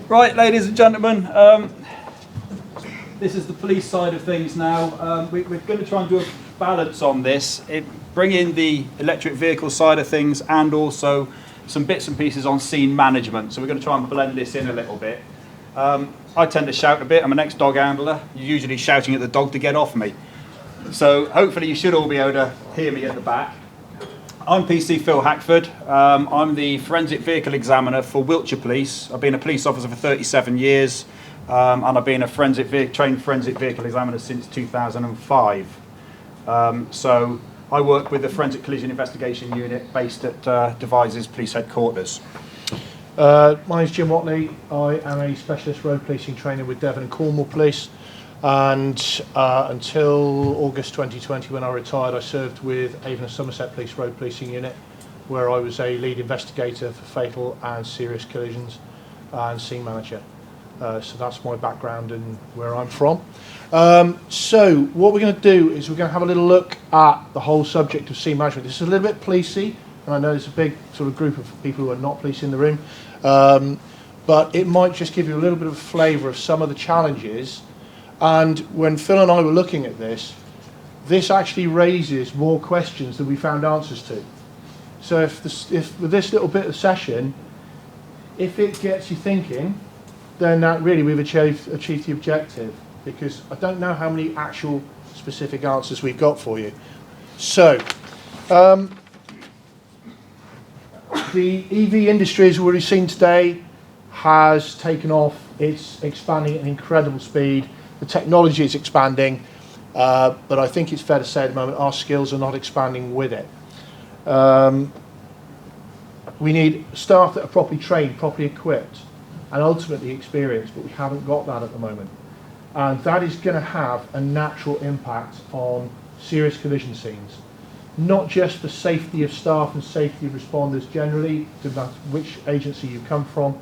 Right, ladies and gentlemen, this is the police side of things now. We're going to try and do a balance on this, bring in the electric vehicle side of things and also some bits and pieces on scene management. So we're going to try and blend this in a little bit. I tend to shout a bit. I'm an ex-dog handler. You're usually shouting at the dog to get off me. So hopefully you should all be able to hear me at the back. I'm PC Phil Hackford. I'm the forensic vehicle examiner for Wiltshire Police. I've been a police officer for 37 years and I've been a trained forensic vehicle examiner since 2005. So I work with the Forensic Collision Investigation Unit based at Devizes Police Headquarters. My name's Jim Watley. I am a specialist road policing trainer with Devon and Cornwall Police, and until August 2020 when I retired I served with Avon and Somerset Police Road Policing Unit, where I was a lead investigator for fatal and serious collisions and scene manager. So that's my background and where I'm from. So what we're going to do is we're going to have a little look at the whole subject of scene management. This is a little bit policey, and I know there's a big sort of group of people who are not police in the room, but it might just give you a little bit of a flavour of some of the challenges. And when Phil and I were looking at this actually raises more questions than we found answers to. So if with this little bit of session, if it gets you thinking, then really we've achieved the objective, because I don't know how many actual specific answers we've got for you. So the EV industry, as we've already seen today, has taken off. It's expanding at an incredible speed. The technology is expanding, but I think it's fair to say at the moment our skills are not expanding with it. We need staff that are properly trained, properly equipped, and ultimately experienced, but we haven't got that at the moment. And that is going to have a natural impact on serious collision scenes. Not just the safety of staff and safety of responders generally, no matter which agency you come from,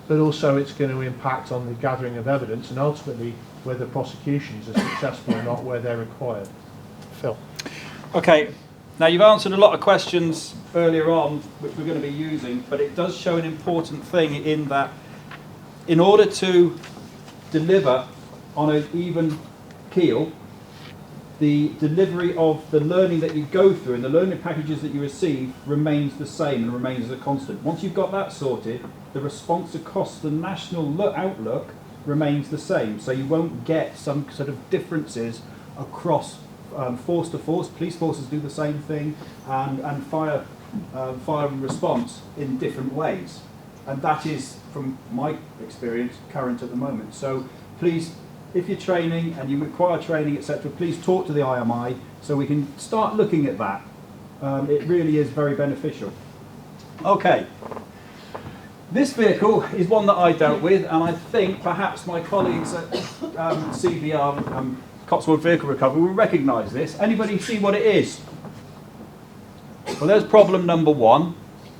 but also it's going to impact on the gathering of evidence and ultimately whether prosecutions are successful or not, where they're required. Phil. Okay, now you've answered a lot of questions earlier on which we're going to be using, but it does show an important thing in that in order to deliver on an even keel, the delivery of the learning that you go through and the learning packages that you receive remains the same and remains as a constant. Once you've got that sorted, the response across the national outlook remains the same. So you won't get some sort of differences across force to force. Police forces do the same thing, and fire and response in different ways. And that is, from my experience, current at the moment. So please, if you're training and you require training, etc., please talk to the IMI so we can start looking at that. It really is very beneficial. Okay. This vehicle is one that I dealt with, and I think perhaps my colleagues at CVR, Cotswold Vehicle Recovery, will recognise this. Anybody see what it is? Well, there's problem number one.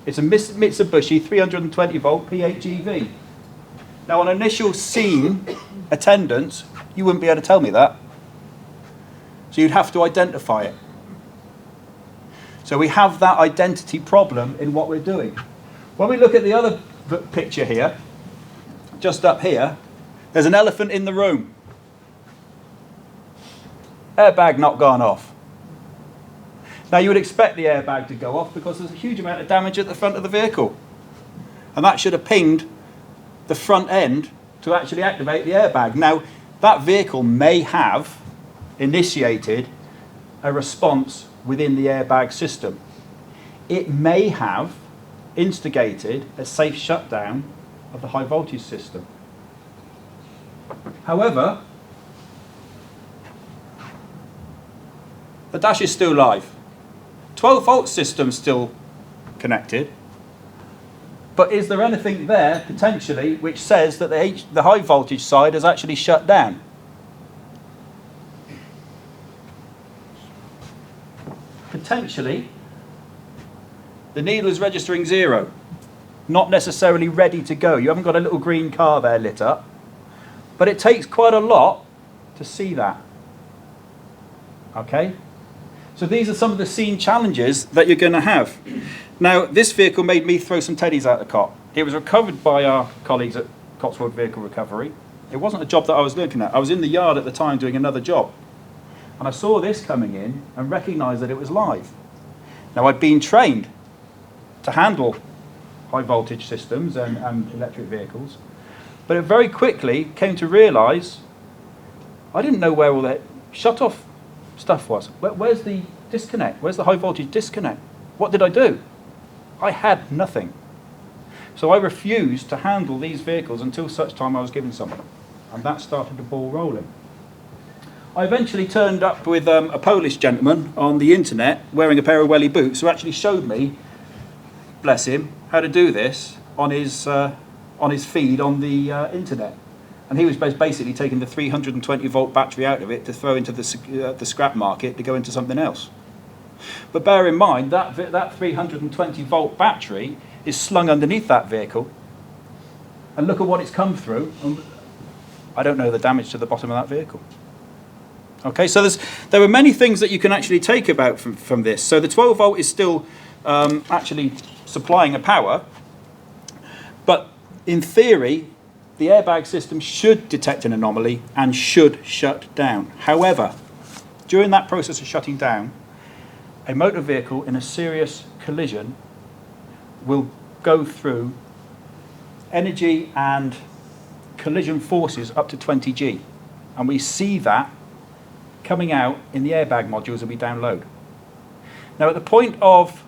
It's a Mitsubishi 320 volt PHEV. Now, on initial scene attendance, you wouldn't be able to tell me that. So you'd have to identify it. So we have that identity problem in what we're doing. When we look at the other picture here, just up here, there's an elephant in the room. Airbag not gone off. Now you would expect the airbag to go off because there's a huge amount of damage at the front of the vehicle. And that should have pinged the front end to actually activate the airbag. Now that vehicle may have initiated a response within the airbag system. It may have instigated a safe shutdown of the high voltage system. However, the dash is still live. 12 volt system still connected. But is there anything there potentially which says that the high voltage side has actually shut down? Potentially, the needle is registering 0, not necessarily ready to go. You haven't got a little green car there lit up, but it takes quite a lot to see that. Okay? So these are some of the scene challenges that you're going to have. Now, this vehicle made me throw some teddies out the cot. It was recovered by our colleagues at Cotswold Vehicle Recovery. It wasn't a job that I was looking at. I was in the yard at the time doing another job. And I saw this coming in and recognised that it was live. Now, I'd been trained to handle high voltage systems and electric vehicles, but it very quickly came to realise I didn't know where all that shut-off stuff was. Where's the disconnect? Where's the high voltage disconnect? What did I do? I had nothing. So I refused to handle these vehicles until such time I was given something. And that started the ball rolling. I eventually turned up with a Polish gentleman on the internet wearing a pair of welly boots who actually showed me, bless him, how to do this on his feed on the internet. And he was basically taking the 320 volt battery out of it to throw into the scrap market to go into something else. But bear in mind that 320 volt battery is slung underneath that vehicle, and look at what it's come through. I don't know the damage to the bottom of that vehicle. Okay, so there are many things that you can actually take about from this. So the 12 volt is still actually supplying a power, but in theory, the airbag system should detect an anomaly and should shut down. However, during that process of shutting down, a motor vehicle in a serious collision will go through energy and collision forces up to 20 G. And we see that coming out in the airbag modules that we download. Now, at the point of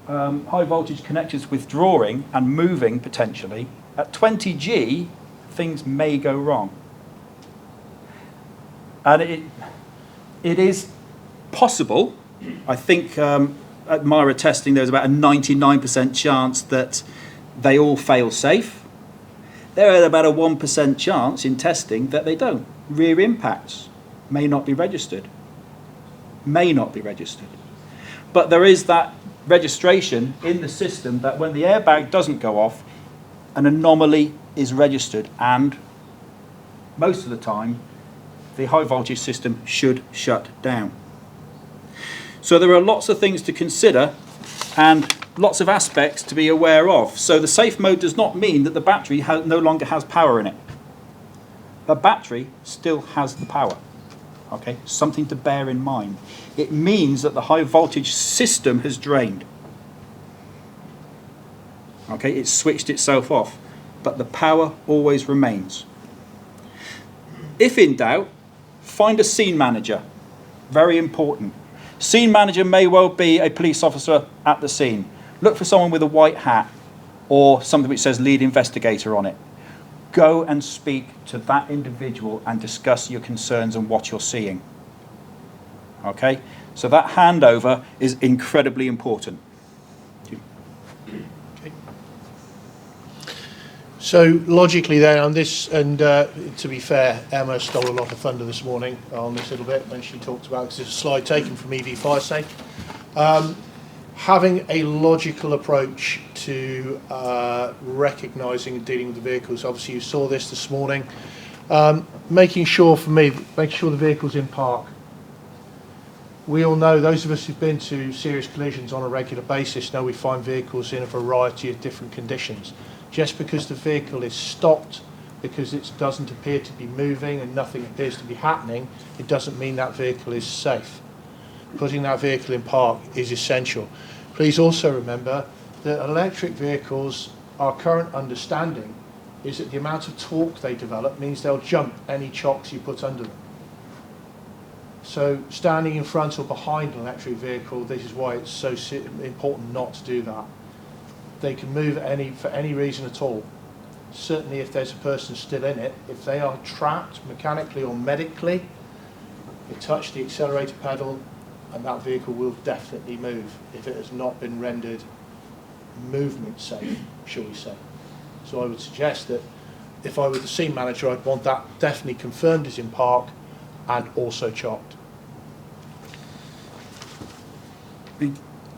high voltage connectors withdrawing and moving potentially, at 20 G, things may go wrong. And it is possible. I think at Myra testing, there's about a 99% chance that they all fail safe. There is about a 1% chance in testing that they don't. Rear impacts may not be registered. May not be registered. But there is that registration in the system that when the airbag doesn't go off, an anomaly is registered, and most of the time, the high voltage system should shut down. So there are lots of things to consider and lots of aspects to be aware of. So the safe mode does not mean that the battery no longer has power in it. The battery still has the power. Okay, something to bear in mind. It means that the high voltage system has drained. Okay, it's switched itself off, but the power always remains. If in doubt, find a scene manager. Very important. Scene manager may well be a police officer at the scene. Look for someone with a white hat or something which says lead investigator on it. Go and speak to that individual and discuss your concerns and what you're seeing. Okay? So that handover is incredibly important. Okay. So logically then on this, and to be fair, Emma stole a lot of thunder this morning on this little bit when she talked about, because it's a slide taken from EV Fire Safe. Having a logical approach to recognising and dealing with the vehicles. Obviously you saw this morning. Making sure the vehicle's in park. We all know, those of us who've been to serious collisions on a regular basis know we find vehicles in a variety of different conditions. Just because the vehicle is stopped, because it doesn't appear to be moving and nothing appears to be happening, it doesn't mean that vehicle is safe. Putting that vehicle in park is essential. Please also remember that electric vehicles, our current understanding is that the amount of torque they develop means they'll jump any chocks you put under them. So standing in front or behind an electric vehicle, this is why it's so important not to do that. They can move for any reason at all. Certainly if there's a person still in it, if they are trapped mechanically or medically, you touch the accelerator pedal and that vehicle will definitely move if it has not been rendered movement safe, shall we say. So I would suggest that if I were the scene manager, I'd want that definitely confirmed as in park and also chopped.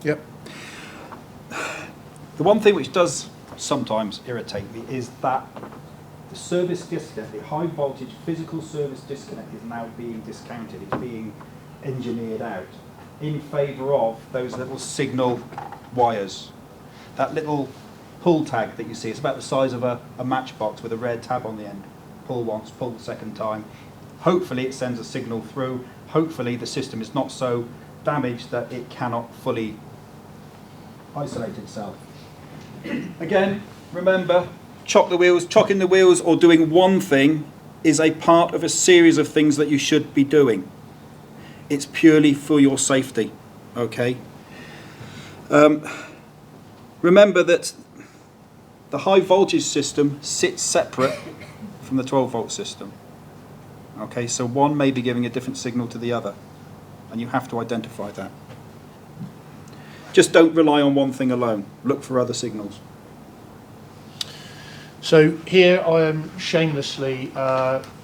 Yep. The one thing which does sometimes irritate me is that the service disconnect, the high voltage physical service disconnect, is now being discounted. It's being engineered out in favour of those little signal wires. That little pull tag that you see. It's about the size of a matchbox with a red tab on the end. Pull once, pull the second time. Hopefully it sends a signal through. Hopefully the system is not so damaged that it cannot fully isolate itself. Again, remember, chocking the wheels or doing one thing is a part of a series of things that you should be doing. It's purely for your safety, okay? Remember that the high voltage system sits separate from the 12 volt system. Okay, so one may be giving a different signal to the other, and you have to identify that. Just don't rely on one thing alone. Look for other signals. So here I am shamelessly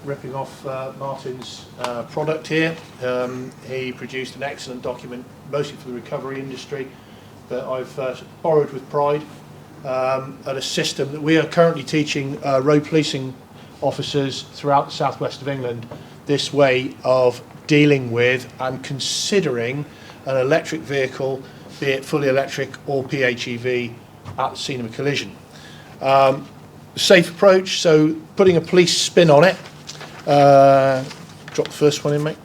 ripping off Martin's product here. He produced an excellent document, mostly for the recovery industry, that I've borrowed with pride, at a system that we are currently teaching road policing officers throughout the southwest of England this way of dealing with and considering an electric vehicle, be it fully electric or PHEV, at the scene of a collision. Safe approach, so putting a police spin on it. Drop the first one in, mate.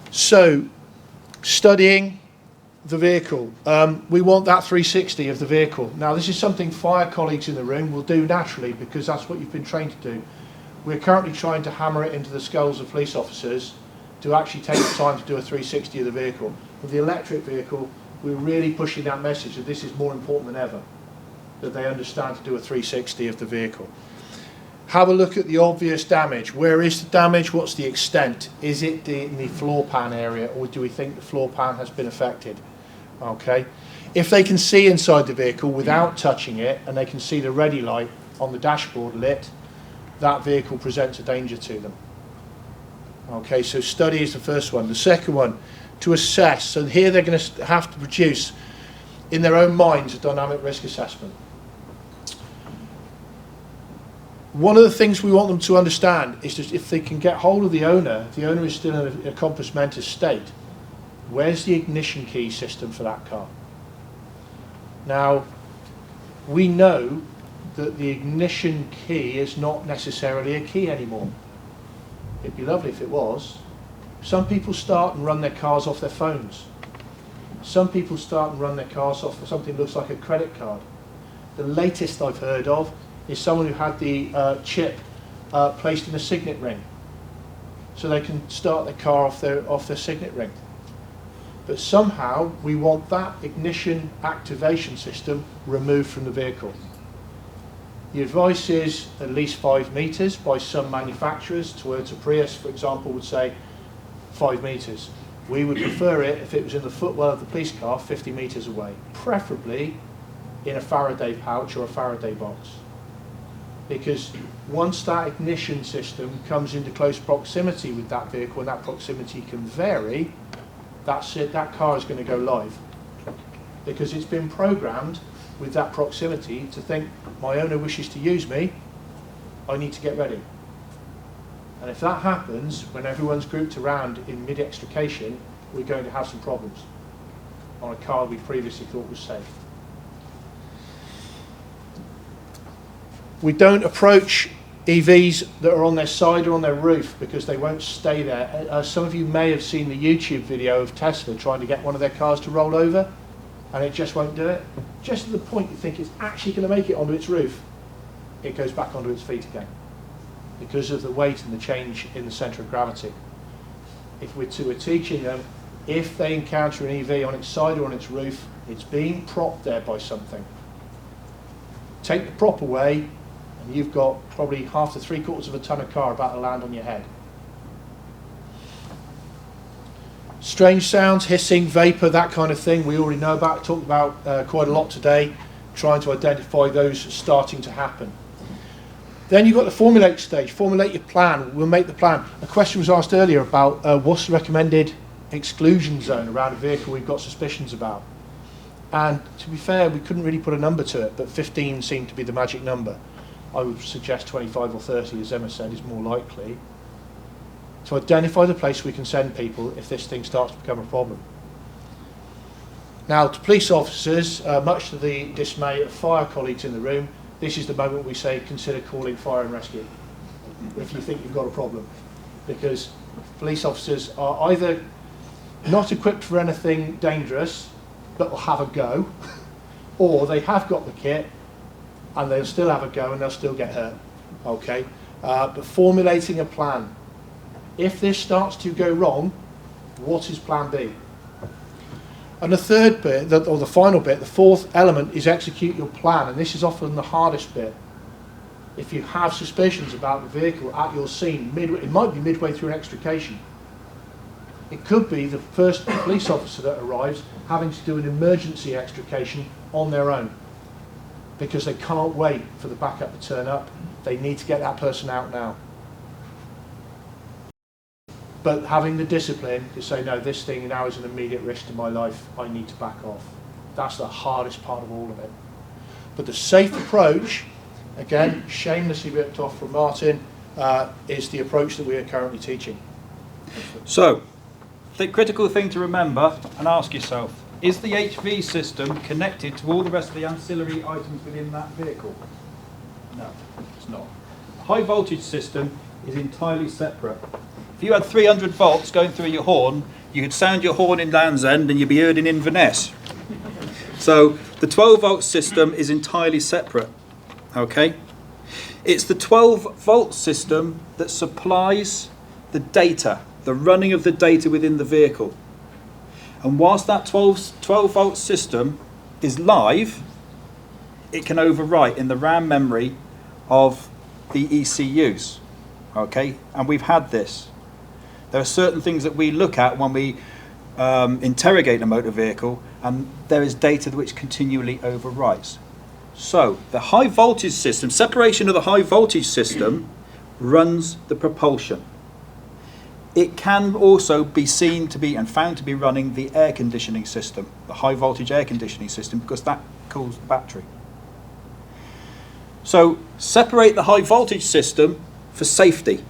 So, studying the vehicle. We want that 360 of the vehicle. Now, this is something fire colleagues in the room will do naturally because that's what you've been trained to do. We're currently trying to hammer it into the skulls of police officers to actually take the time to do a 360 of the vehicle. With the electric vehicle, we're really pushing that message that this is more important than ever, that they understand to do a 360 of the vehicle. Have a look at the obvious damage. Where is the damage? What's the extent? Is it in the floor pan area, or do we think the floor pan has been affected? Okay. If they can see inside the vehicle without touching it, and they can see the ready light on the dashboard lit, that vehicle presents a danger to them. Okay, so study is the first one. The second one, to assess. So here they're going to have to produce, in their own minds, a dynamic risk assessment. One of the things we want them to understand is that if they can get hold of the owner, if the owner is still in a compos mentis state, where's the ignition key system for that car? Now, we know that the ignition key is not necessarily a key anymore. It'd be lovely if it was. Some people start and run their cars off their phones. Some people start and run their cars off something that looks like a credit card. The latest I've heard of is someone who had the chip placed in a signet ring, so they can start their car off their signet ring. But somehow we want that ignition activation system removed from the vehicle. The advice is at least 5 meters by some manufacturers. Towards a Prius, for example, would say 5 meters. We would prefer it if it was in the footwell of the police car 50 meters away, preferably in a Faraday pouch or a Faraday box. Because once that ignition system comes into close proximity with that vehicle, and that proximity can vary, that's it, that car is going to go live. Because it's been programmed with that proximity to think, my owner wishes to use me, I need to get ready. And if that happens, when everyone's grouped around in mid-extrication, we're going to have some problems on a car we previously thought was safe. We don't approach EVs that are on their side or on their roof because they won't stay there. Some of you may have seen the YouTube video of Tesla trying to get one of their cars to roll over, and it just won't do it. Just at the point you think it's actually going to make it onto its roof, it goes back onto its feet again because of the weight and the change in the centre of gravity. If we're teaching them, if they encounter an EV on its side or on its roof, it's being propped there by something. Take the prop away, and you've got probably half to 3/4 of a ton of car about to land on your head. Strange sounds, hissing, vapour, that kind of thing, we already know about, talked about quite a lot today, trying to identify those starting to happen. Then you've got the formulate stage, formulate your plan, we'll make the plan. A question was asked earlier about what's the recommended exclusion zone around a vehicle we've got suspicions about. And to be fair, we couldn't really put a number to it, but 15 seemed to be the magic number. I would suggest 25 or 30, as Emma said, is more likely. To identify the place we can send people if this thing starts to become a problem. Now, to police officers, much to the dismay of fire colleagues in the room, this is the moment we say consider calling fire and rescue if you think you've got a problem, because police officers are either not equipped for anything dangerous but will have a go, or they have got the kit and they'll still have a go and they'll still get hurt. Okay, but formulating a plan. If this starts to go wrong, what is plan B? And the third bit, or the final bit, the fourth element is execute your plan, and this is often the hardest bit. If you have suspicions about the vehicle at your scene, it might be midway through an extrication. It could be the first police officer that arrives having to do an emergency extrication on their own because they can't wait for the backup to turn up. They need to get that person out now. But having the discipline to say, no, this thing now is an immediate risk to my life, I need to back off. That's the hardest part of all of it. But the safe approach, again, shamelessly ripped off from Martin, is the approach that we are currently teaching. So, the critical thing to remember and ask yourself, is the HV system connected to all the rest of the ancillary items within that vehicle? No, it's not. The high voltage system is entirely separate. If you had 300 volts going through your horn, you could sound your horn in Land's End and you'd be heard in Inverness. So the 12 volt system is entirely separate. Okay? It's the 12 volt system that supplies the data, the running of the data within the vehicle. And whilst that 12 volt system is live, it can overwrite in the RAM memory of the ECUs. Okay? And we've had this. There are certain things that we look at when we interrogate a motor vehicle, and there is data which continually overwrites. So the high voltage system, separation of the high voltage system runs the propulsion. It can also be seen to be and found to be running the air conditioning system, the high voltage air conditioning system, because that cools the battery. So separate the high voltage system for safety.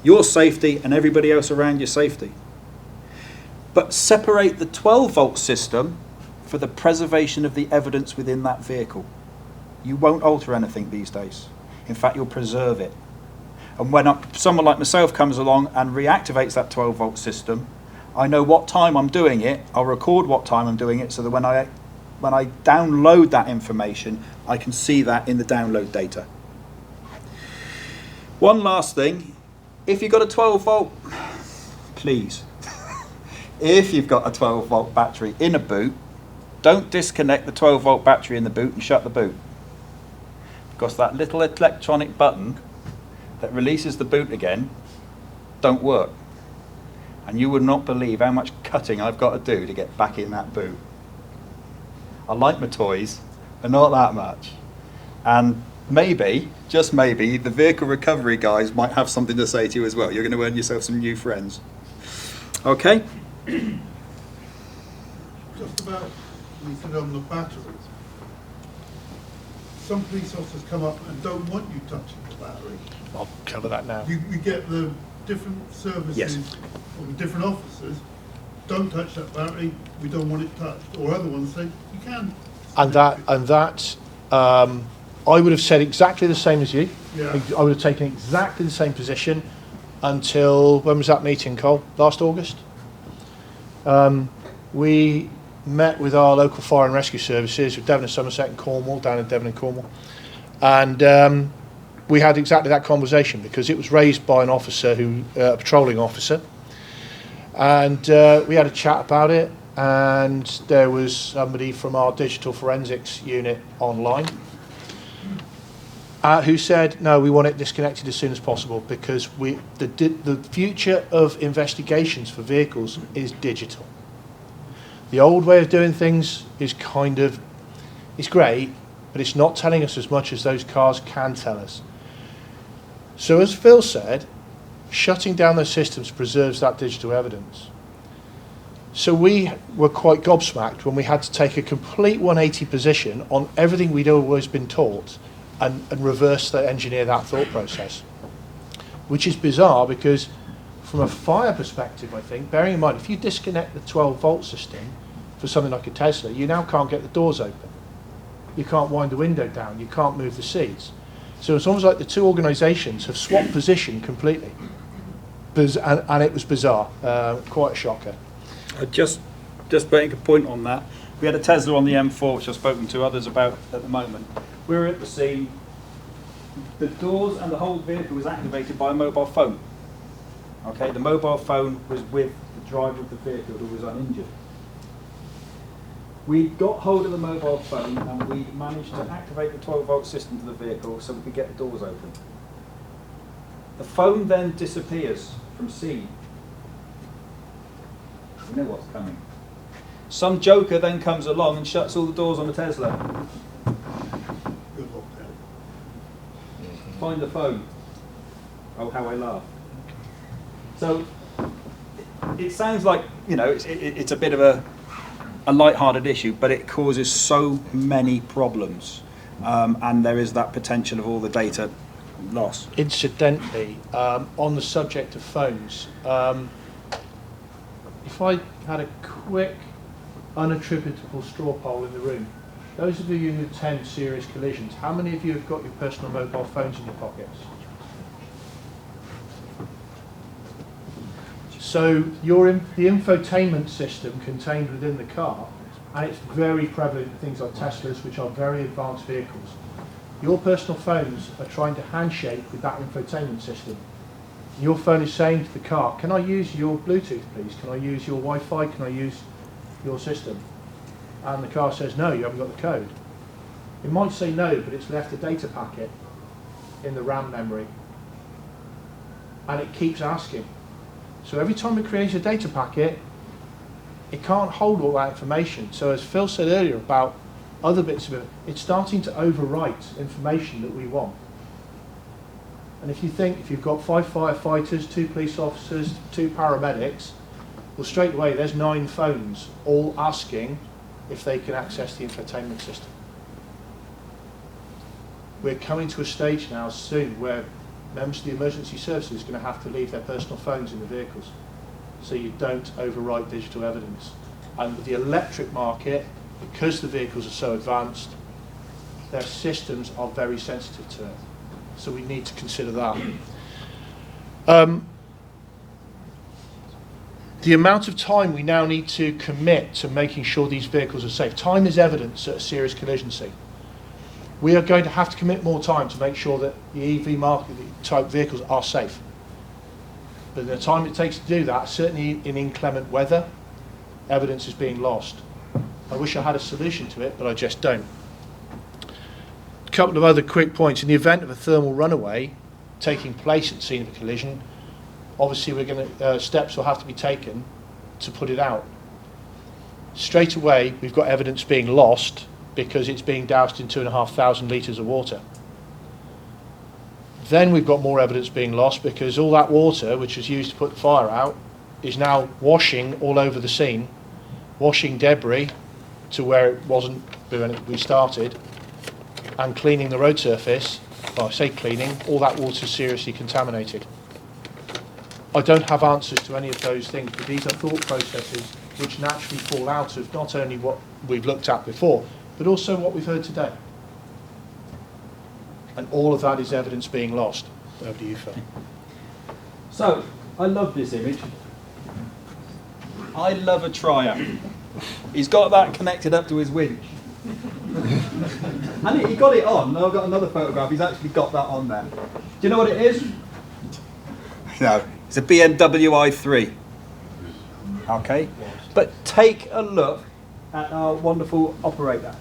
Your safety and everybody else around your safety. But separate the 12 volt system for the preservation of the evidence within that vehicle. You won't alter anything these days. In fact, you'll preserve it. And when someone like myself comes along and reactivates that 12 volt system, I know what time I'm doing it. I'll record what time I'm doing it so that when I download that information, I can see that in the download data. One last thing. If you've got a 12 volt, please, if you've got a 12 volt battery in a boot, don't disconnect the 12 volt battery in the boot and shut the boot. Because that little electronic button that releases the boot again don't work. And you would not believe how much cutting I've got to do to get back in that boot. I like my toys, but not that much. And maybe, just maybe, the vehicle recovery guys might have something to say to you as well. You're going to earn yourself some new friends. Okay? Just about, you said on the batteries. Some police officers come up and don't want you touching the battery. I'll cover that now. You get the different services, Yes. or the different officers, don't touch that battery, we don't want it touched. Or other ones say, you can. And that, I would have said exactly the same as you. Yeah. I would have taken exactly the same position until, when was that meeting, Cole? Last August? We met with our local fire and rescue services with Devon and Somerset and Cornwall, down in Devon and Cornwall. And we had exactly that conversation because it was raised by an officer, a patrolling officer. And we had a chat about it, and there was somebody from our digital forensics unit online who said, no, we want it disconnected as soon as possible because the future of investigations for vehicles is digital. The old way of doing things is it's great, but it's not telling us as much as those cars can tell us. So as Phil said, shutting down those systems preserves that digital evidence. So we were quite gobsmacked when we had to take a complete 180 position on everything we'd always been taught and reverse engineer that thought process, which is bizarre because from a fire perspective, I think, bearing in mind, if you disconnect the 12 volt system, for something like a Tesla, you now can't get the doors open. You can't wind the window down. You can't move the seats. So it's almost like the two organisations have swapped position completely. And it was bizarre, quite a shocker. Just making a point on that. We had a Tesla on the M4, which I've spoken to others about at the moment. We were at the scene. The doors and the whole vehicle was activated by a mobile phone. Okay, the mobile phone was with the driver of the vehicle who was uninjured. We got hold of the mobile phone and we managed to activate the 12-volt system to the vehicle so we could get the doors open. The phone then disappears from scene. You know what's coming. Some joker then comes along and shuts all the doors on the Tesla. Good luck, Ted. Find the phone. Oh, how I laugh. So it sounds like, you know, it's a bit of a light-hearted issue, but it causes so many problems, and there is that potential of all the data loss. Incidentally, on the subject of phones, if I had a quick, unattributable straw poll in the room, those of you who attend serious collisions, how many of you have got your personal mobile phones in your pockets? So the infotainment system contained within the car, and it's very prevalent in things like Teslas, which are very advanced vehicles. Your personal phones are trying to handshake with that infotainment system. Your phone is saying to the car, can I use your Bluetooth please? Can I use your Wi-Fi? Can I use your system? And the car says, no, you haven't got the code. It might say no, but it's left a data packet in the RAM memory. And it keeps asking. So every time it creates a data packet, it can't hold all that information. So as Phil said earlier about other bits of it, it's starting to overwrite information that we want. And if you think, if you've got 5 firefighters, 2 police officers, 2 paramedics, well, straight away there's 9 phones all asking if they can access the infotainment system. We're coming to a stage now soon where members of the emergency services are going to have to leave their personal phones in the vehicles so you don't overwrite digital evidence. And with the electric market, because the vehicles are so advanced, their systems are very sensitive to it. So we need to consider that. The amount of time we now need to commit to making sure these vehicles are safe. Time is evidence at a serious collision scene. We are going to have to commit more time to make sure that the EV market type vehicles are safe. But the time it takes to do that, certainly in inclement weather, evidence is being lost. I wish I had a solution to it, but I just don't. A couple of other quick points. In the event of a thermal runaway taking place at the scene of a collision, obviously steps will have to be taken to put it out. Straight away, we've got evidence being lost because it's being doused in 2,500 litres of water. Then we've got more evidence being lost because all that water, which was used to put the fire out, is now washing all over the scene, washing debris to where it wasn't when we started, and cleaning the road surface. Well, I say cleaning, all that water is seriously contaminated. I don't have answers to any of those things, but these are thought processes which naturally fall out of not only what we've looked at before, but also what we've heard today. And all of that is evidence being lost. Over to you, Phil. So, I love this image. I love a triumph. He's got that connected up to his winch. And he got it on. I've got another photograph. He's actually got that on there. Do you know what it is? No, it's a BMW i3. Okay, but take a look at our wonderful operator,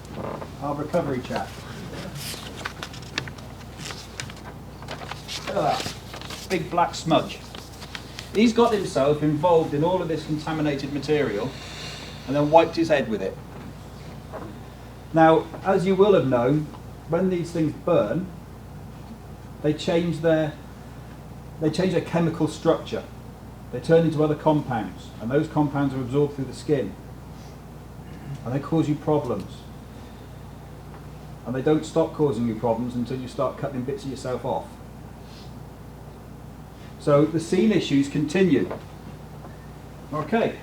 our recovery chap. Look at that, big black smudge. He's got himself involved in all of this contaminated material and then wiped his head with it. Now, as you will have known, when these things burn, they change their chemical structure. They turn into other compounds, and those compounds are absorbed through the skin, and they cause you problems. And they don't stop causing you problems until you start cutting bits of yourself off. So the scene issues continue. Okay.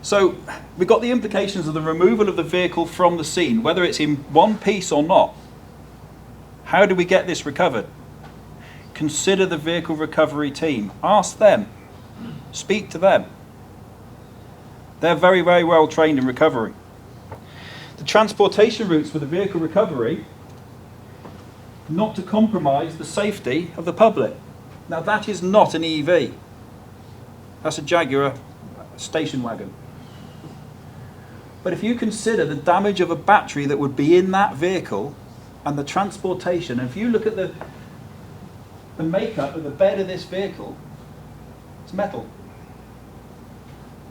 So we've got the implications of the removal of the vehicle from the scene, whether it's in one piece or not. How do we get this recovered? Consider the vehicle recovery team. Ask them. Speak to them. They're very, very well trained in recovery. The transportation routes for the vehicle recovery, not to compromise the safety of the public. Now that is not an EV. That's a Jaguar station wagon. But if you consider the damage of a battery that would be in that vehicle and the transportation, and if you look at the makeup of the bed of this vehicle, it's metal.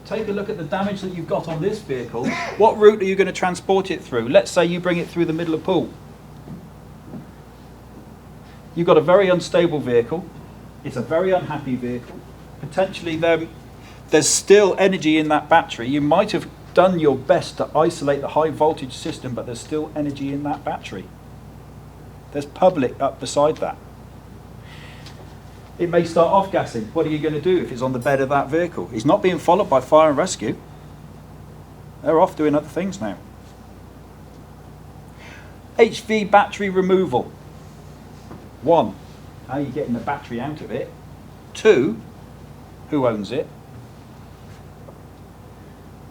Take a look at the damage that you've got on this vehicle. What route are you going to transport it through? Let's say you bring it through the middle of Poole. You've got a very unstable vehicle. It's a very unhappy vehicle. Potentially there's still energy in that battery. You might have done your best to isolate the high voltage system, but there's still energy in that battery. There's public up beside that. It may start off gassing. What are you going to do if it's on the bed of that vehicle? It's not being followed by fire and rescue. They're off doing other things now. HV battery removal. 1, how are you getting the battery out of it? 2, who owns it?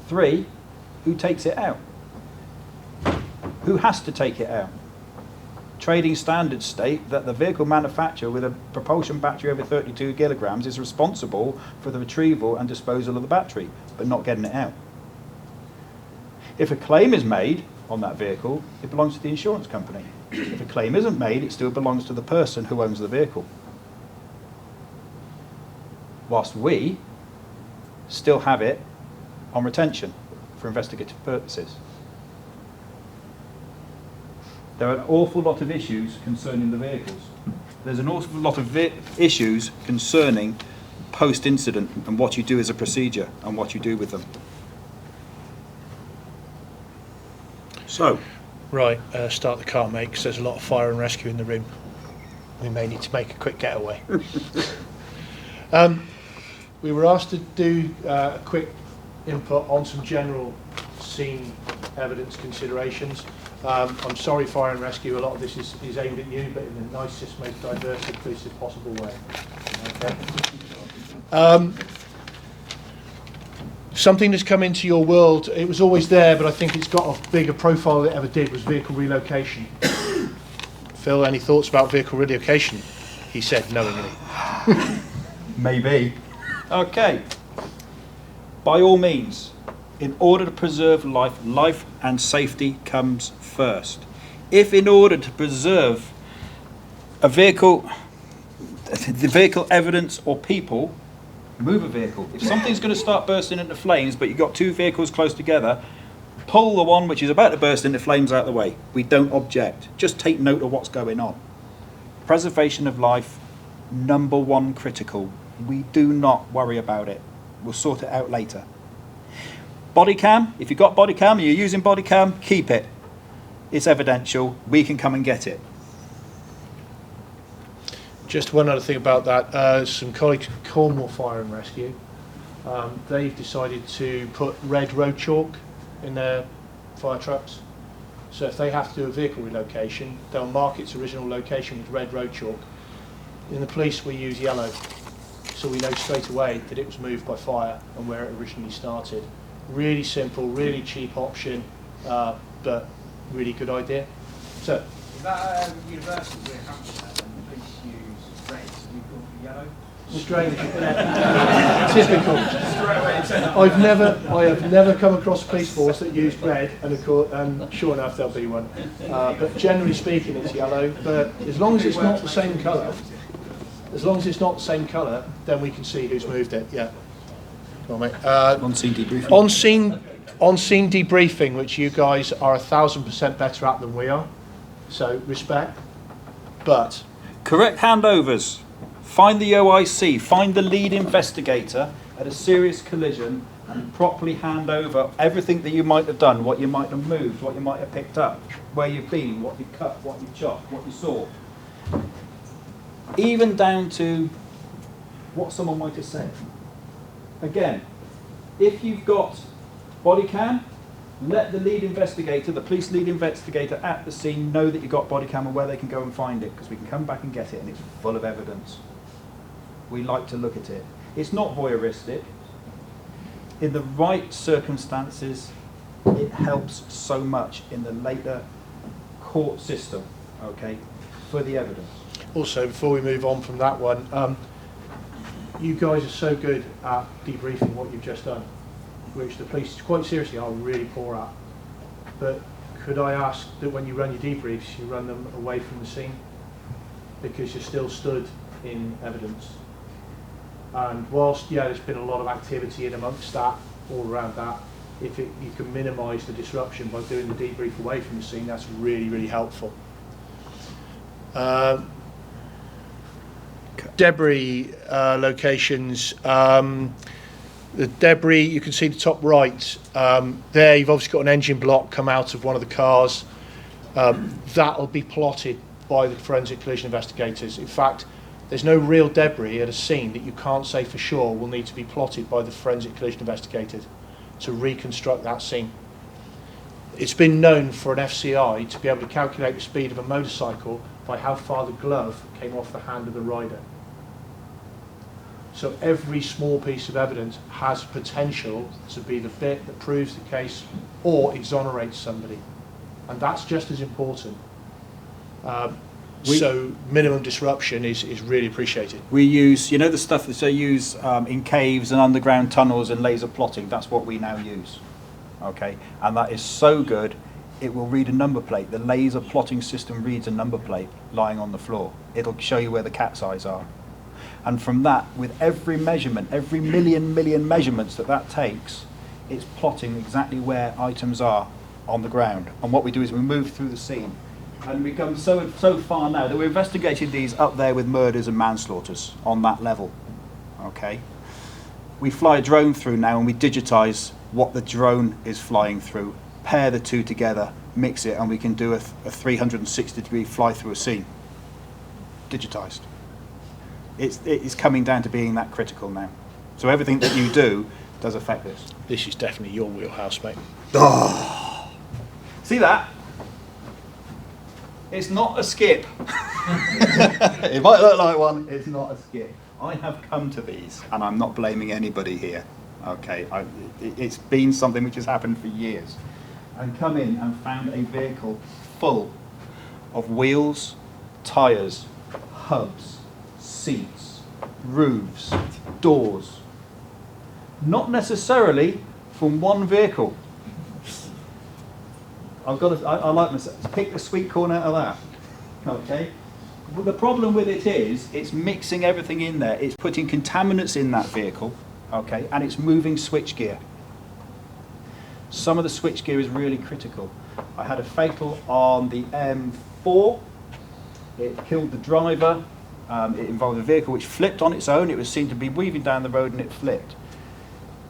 3, who takes it out? Who has to take it out? Trading standards state that the vehicle manufacturer with a propulsion battery over 32 kilograms is responsible for the retrieval and disposal of the battery, but not getting it out. If a claim is made on that vehicle, it belongs to the insurance company. If a claim isn't made, it still belongs to the person who owns the vehicle. Whilst we still have it on retention for investigative purposes. There are an awful lot of issues concerning the vehicles. There's an awful lot of issues concerning post-incident and what you do as a procedure and what you do with them. So, Right, start the car, mate, because there's a lot of fire and rescue in the room. We may need to make a quick getaway. We were asked to do a quick input on some general scene evidence considerations. I'm sorry, fire and rescue, a lot of this is aimed at you, but in the nicest, most diverse, inclusive possible way. Okay. Something that's come into your world, it was always there, but I think it's got a bigger profile than it ever did, was vehicle relocation. Phil, any thoughts about vehicle relocation? He said knowingly. maybe. Okay. By all means, in order to preserve life, life and safety comes first. If in order to preserve a vehicle, the vehicle evidence or people, move a vehicle. If something's going to start bursting into flames, but you've got two vehicles close together, pull the one which is about to burst into flames out of the way. We don't object. Just take note of what's going on. Preservation of life, number one critical. We do not worry about it. We'll sort it out later. Body cam, if you've got body cam, you're using body cam, keep it. It's evidential. We can come and get it. Just one other thing about that, some colleagues from Cornwall Fire and Rescue, they've decided to put red road chalk in their fire trucks. So if they have to do a vehicle relocation, they'll mark its original location with red road chalk. In the police we use yellow, so we know straight away that it was moved by fire and where it originally started. Really simple, really cheap option, but really good idea. So, is that universal with Hampshire and the police use red and you call for yellow? Strange. Typical. I have never come across a police force that used red, and sure enough there'll be one. But generally speaking, it's yellow. But as long as it's not the same colour, then we can see who's moved it. Yeah. Come on, mate. On-scene debriefing. On-scene debriefing, which you guys are 1,000% better at than we are. So respect. But Correct handovers. Find the OIC, find the lead investigator at a serious collision and properly hand over everything that you might have done, what you might have moved, what you might have picked up, where you've been, what you cut, what you chopped, what you saw. Even down to what someone might have said. Again, if you've got Body cam, let the lead investigator, the police lead investigator at the scene know that you've got body cam and where they can go and find it, because we can come back and get it and it's full of evidence. We like to look at it. It's not voyeuristic. In the right circumstances, it helps so much in the later court system, okay, for the evidence. Also, before we move on from that one, you guys are so good at debriefing what you've just done, which the police, quite seriously, are really poor at. But could I ask that when you run your debriefs, you run them away from the scene? Because you're still stood in evidence. And whilst, yeah, there's been a lot of activity in amongst that, all around that, if you can minimise the disruption by doing the debrief away from the scene, that's really, really helpful. Debris locations. The debris, you can see the top right there, you've obviously got an engine block come out of one of the cars. That'll be plotted by the forensic collision investigators. In fact, there's no real debris at a scene that you can't say for sure will need to be plotted by the forensic collision investigators to reconstruct that scene. It's been known for an FCI to be able to calculate the speed of a motorcycle by how far the glove came off the hand of the rider. So every small piece of evidence has potential to be the bit that proves the case or exonerates somebody. And that's just as important. So minimum disruption is really appreciated. We use, you know, the stuff that they use in caves and underground tunnels and laser plotting. That's what we now use. Okay, and that is so good. It will read a number plate. The laser plotting system reads a number plate lying on the floor. It'll show you where the cat's eyes are. And from that, with every measurement, every million measurements that takes, it's plotting exactly where items are on the ground. And what we do is we move through the scene. And we come so far now that we're investigating these up there with murders and manslaughters on that level. Okay? We fly a drone through now and we digitize what the drone is flying through, pair the two together, mix it, and we can do a 360-degree fly through a scene. Digitized. It's coming down to being that critical now. So everything that you do does affect this. This is definitely your wheelhouse, mate. Oh. See that? It's not a skip. It might look like one, it's not a skip. I have come to these, and I'm not blaming anybody here. Okay, it's been something which has happened for years. And come in and found a vehicle full of wheels, tyres, hubs, seats, roofs, doors. Not necessarily from one vehicle. I like myself. Pick the sweet corn out of that. Okay? Well, the problem with it is, it's mixing everything in there. It's putting contaminants in that vehicle, okay, and it's moving switchgear. Some of the switchgear is really critical. I had a fatal on the M4. It killed the driver. It involved a vehicle which flipped on its own. It was seen to be weaving down the road and it flipped.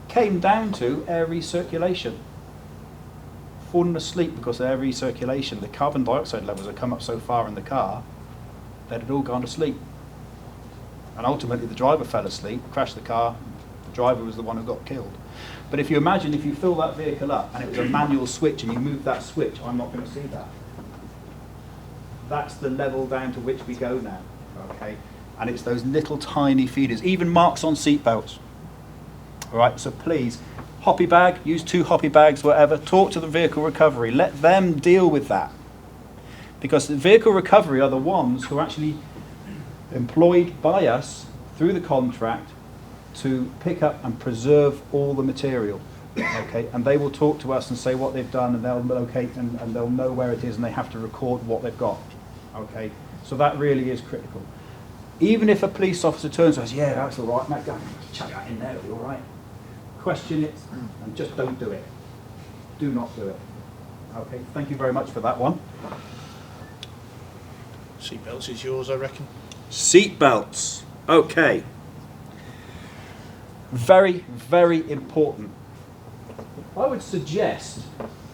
Came down to air recirculation. Fallen asleep because of air recirculation. The carbon dioxide levels had come up so far in the car that it had all gone to sleep. And ultimately the driver fell asleep, crashed the car. The driver was the one who got killed. But if you imagine if you fill that vehicle up and it was a manual switch and you move that switch, I'm not going to see that. That's the level down to which we go now. Okay, and it's those little tiny feeders, even marks on seat belts. All right, so please, hoppy bag, use 2 hoppy bags, whatever. Talk to the vehicle recovery. Let them deal with that, because the vehicle recovery are the ones who are actually employed by us through the contract to pick up and preserve all the material. Okay, and they will talk to us and say what they've done, and they'll locate and they'll know where it is, and they have to record what they've got. Okay, so that really is critical. Even if a police officer turns to us, yeah, that's all right, mate, go chuck that in there, it'll be all right. Question it and just don't do it. Do not do it. Okay, thank you very much for that one. Seatbelts is yours, I reckon. Seat belts. Okay. Very, very important. I would suggest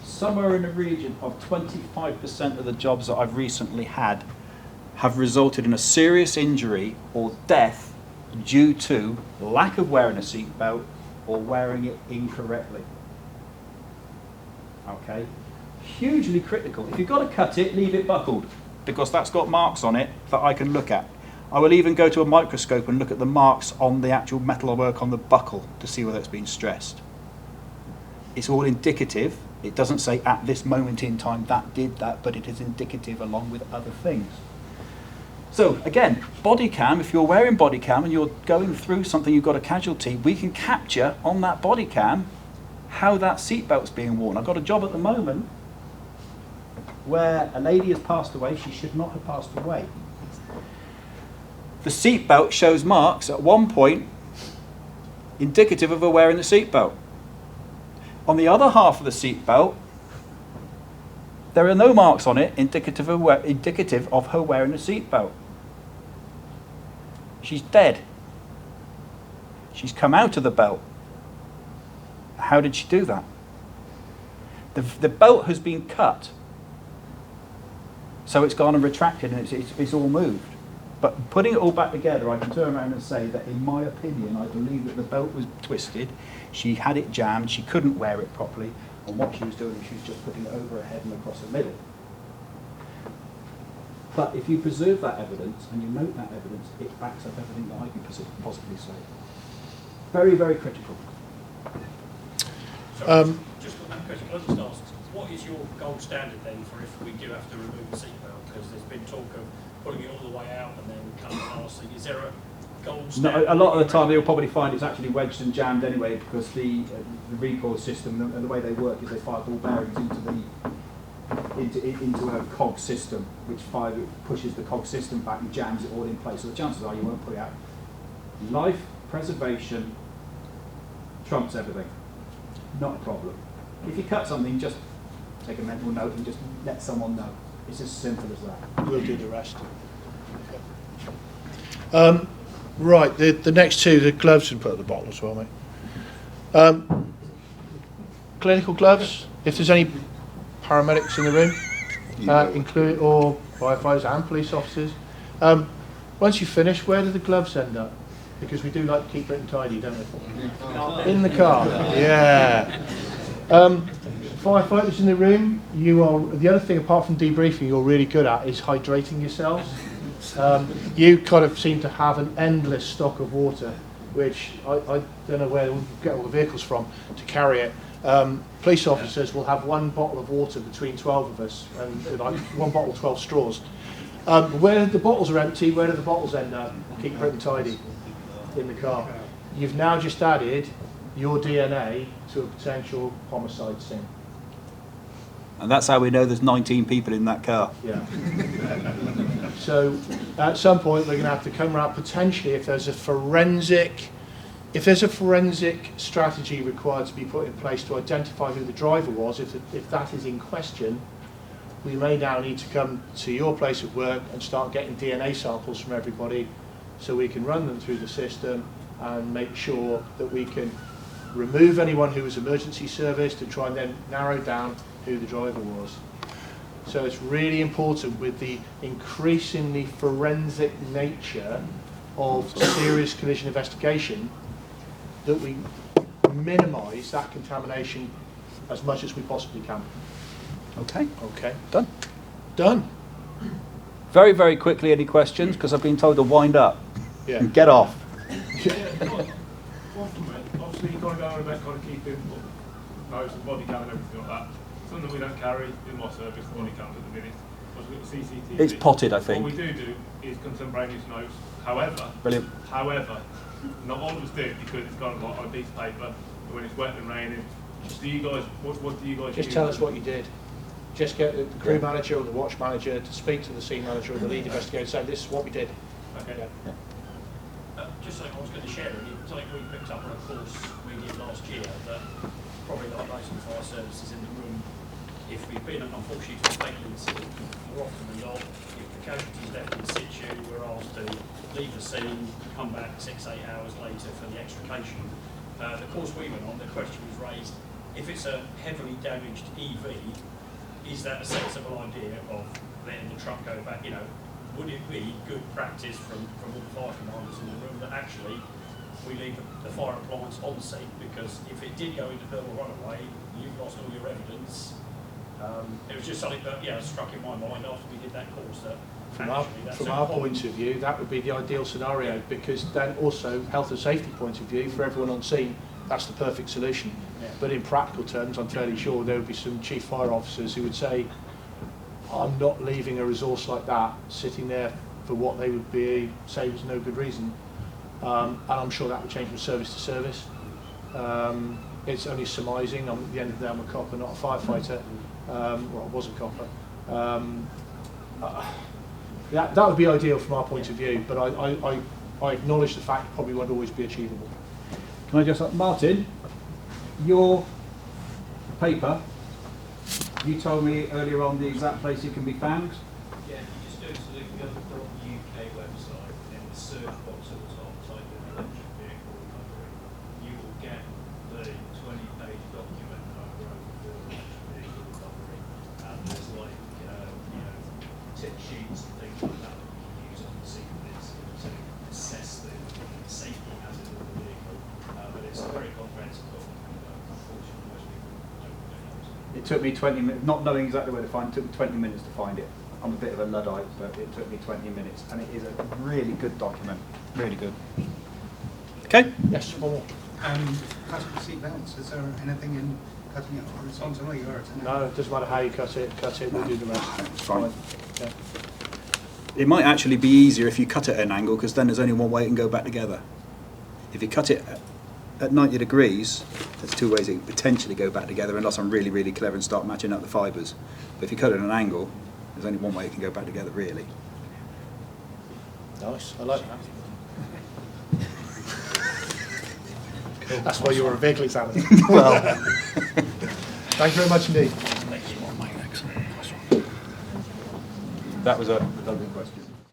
somewhere in the region of 25% of the jobs that I've recently had have resulted in a serious injury or death due to lack of wearing a seatbelt or wearing it incorrectly. Okay, hugely critical. If you've got to cut it, leave it buckled, because that's got marks on it that I can look at. I will even go to a microscope and look at the marks on the actual metalwork on the buckle to see whether it's been stressed. It's all indicative. It doesn't say at this moment in time that did that, but it is indicative along with other things. So again, body cam, if you're wearing body cam and you're going through something, you've got a casualty, we can capture on that body cam how that seatbelt's being worn. I've got a job at the moment where a lady has passed away. She should not have passed away. The seatbelt shows marks at one point indicative of her wearing the seatbelt. On the other half of the seatbelt, there are no marks on it indicative of her wearing a seatbelt. She's dead. She's come out of the belt. How did she do that? The belt has been cut. So it's gone and retracted and it's all moved. But putting it all back together, I can turn around and say that in my opinion, I believe that the belt was twisted, she had it jammed, she couldn't wear it properly, and what she was doing, she was just putting it over her head and across the middle. But if you preserve that evidence and you note that evidence, it backs up everything that I can possibly say. Very, very critical. Sorry, just on that question, can I just ask, what is your gold standard then for if we do have to remove the seatbelt? Because there's been talk of pulling it all the way out and then cutting the lasting. Is there a gold standard? No, a lot of the time you'll probably find it's actually wedged and jammed anyway, because the recoil system and the way they work is they fire ball bearings into a cog system, which pushes the cog system back and jams it all in place. So the chances are you won't pull it out. Life preservation trumps everything. Not a problem. If you cut something, just take a mental note and just let someone know. It's as simple as that. We'll do the rest. Right, the next two, the gloves can put at the bottom as well, mate. Clinical gloves, if there's any paramedics in the room, include or firefighters and police officers. Once you finish, where do the gloves end up? Because we do like to keep it and tidy, don't we? In the car, yeah. Firefighters in the room, the other thing apart from debriefing you're really good at is hydrating yourselves. You kind of seem to have an endless stock of water, which I don't know where we get all the vehicles from to carry it. Police officers will have one bottle of water between 12 of us, and like one bottle, 12 straws. Where the bottles are empty, where do the bottles end up? Keep it and tidy in the car. You've now just added your DNA to a potential homicide scene. And that's how we know there's 19 people in that car. Yeah. So at some point we're going to have to come around potentially if there's a forensic strategy required to be put in place to identify who the driver was, if that is in question, we may now need to come to your place of work and start getting DNA samples from everybody so we can run them through the system and make sure that we can remove anyone who was emergency service to try and then narrow down who the driver was. So it's really important with the increasingly forensic nature of serious collision investigation that we minimise that contamination as much as we possibly can. Okay. Okay. Done. Done. Very, very quickly, any questions? Because I've been told to wind up. Yeah. And get off. Obviously, you've got to go on about kind of keeping nose and body cam and everything like that. Something we don't carry in my service, body cams at the minute. Because we've got CCTV. It's potted, I think. What we do is contemporaneous notes. However, not all of us do it because it's kind of like on a piece of paper. But when it's wet and raining, do you guys? What do you guys? Just tell us what you did. Just get the crew manager or the watch manager to speak to the scene manager or the lead investigator and say, this is what we did. Okay. Yeah. Just something I was going to share with you, something we picked up on a course we did last year that probably like most of the fire services in the room, if we've been unfortunately to a fatal incident, more often than not, if the casualty is left in situ, we're asked to leave the scene, come back 6-8 hours later for the extrication. The course we went on, the question was raised, if it's a heavily damaged EV, is that a sensible idea of letting the truck go back? You know, would it be good practice from all the fire commanders in the room that actually we leave the fire appliance on scene, because if it did go into thermal runaway, you've lost all your evidence. It was just something that, yeah, struck in my mind after we did that course, that From actually our point of view, that would be the ideal scenario, because then also health and safety point of view, for everyone on scene, that's the perfect solution. Yeah. But in practical terms, I'm fairly sure there would be some chief fire officers who would say, I'm not leaving a resource like that sitting there for what they would say was no good reason. And I'm sure that would change from service to service. It's only surmising. At the end of the day, I'm a copper, not a firefighter. Well, I was a copper. That would be ideal from our point of view, but I acknowledge the fact it probably won't always be achievable. Can I just, Martin, your paper, you told me earlier on the exact place it can be found. Yeah, you just go to the gov.uk website, and in the search box at the top, type in electric vehicle recovery. You will get the 20-page document that I wrote for electric vehicle recovery. And there's like, tip sheets and things like that that you can use on the sequence to assess the safety hazard of the vehicle. But it's a very comprehensive document. Unfortunately, most people don't know. It took me 20 minutes, not knowing exactly where to find it, took me 20 minutes to find it. I'm a bit of a Luddite, but it took me 20 minutes, and it is a really good document, really good. Okay? Yes, one more. Cutting the seat belts, is there anything in cutting it horizontally or at an No, it doesn't matter how you cut it, we'll do the rest. It's fine. Yeah. It might actually be easier if you cut it at an angle, because then there's only one way it can go back together. If you cut it at 90 degrees, there's two ways it can potentially go back together, unless I'm really, really clever and start matching up the fibres. But if you cut it at an angle, there's only one way it can go back together, really. Nice, I like that. That's why you were a vehicle examiner. Well, Thank you very much indeed. that was a good question.